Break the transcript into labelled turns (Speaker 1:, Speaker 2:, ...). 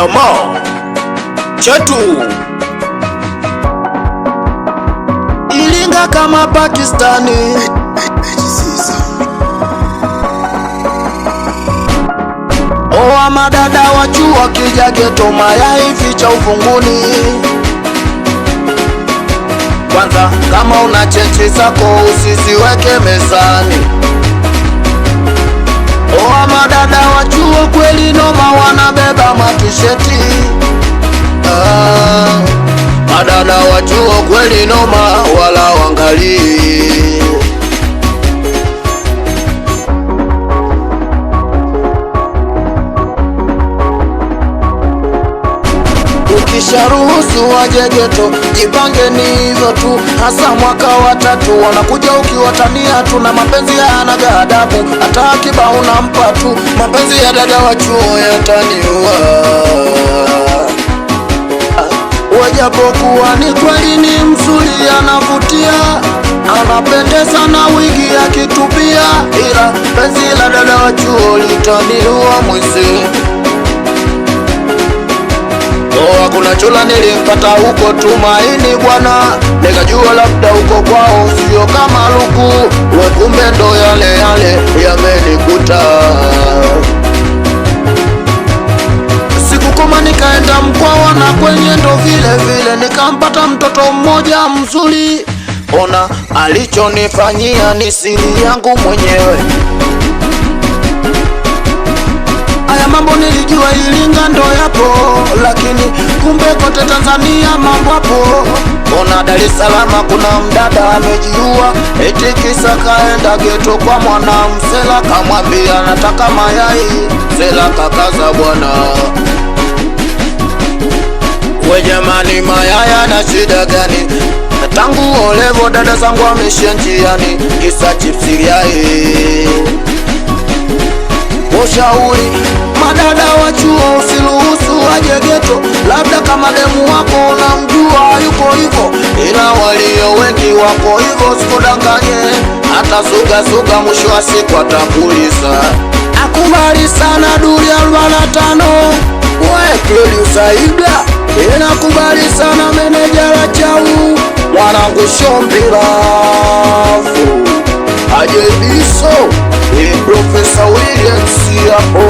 Speaker 1: chama chetu Iringa kama Pakistani. Oa madada wa chuo kija geto, mayai ficha ufunguni. Kwanza kama una chechi zako usiziweke mezani. Oa madada wa chuo kweli noma, wanabeba matisheti. Madada wa chuo kweli noma, wala wangalii. Ukisharuhusu waje geto, jipange ni hivyo tu. Hasa mwaka wa 3 wanakuja ukiwatania tu, na mapenzi hayana adabu, hata akiba unampa tu. Mapenzi ya dada wa chuo yataniua, wajapokuwa ni kweli ni mzuri, anavutia, anapendeza na wigi akitupia, ila penzi la dada wa chuo litaniua mwizi. Kuna chola nilimpata huko Tumaini bwana, nikajua labda huko kwao sio kama luku, wekumbe ndo yale yale yamenikuta. Sikukoma nikaenda Mkwawa, na kwenye ndo vile vile nikampata mtoto mmoja mzuri. Ona alichonifanyia ni siri yangu mwenyewe. Haya mambo nilijua Iringa ndo yapo, lakini kumbe kote Tanzania mambo hapo. Ona Dar es Salaam kuna mdada amejiua, eti kisa kaenda geto kwa mwana msela, kamwambia nataka mayai, msela kakaza bwana. We jamani, mayaya na shida gani? Tangu olevo dada zangu wameshia njiani, kisa chipsi yai. Ushauri madada wa chuo, usiruhusu waje geto, labda kama demu wako unamjua yuko hivyo, ila walio wengi wako hivyo, sikudanganye. Hata suga mwisho wa siku atakuliza. Akubali sana duri 45 we kweli usaida, inakubali sana meneja la chau mwanangu Shombilafu Ajebiso Professor Williams hapo.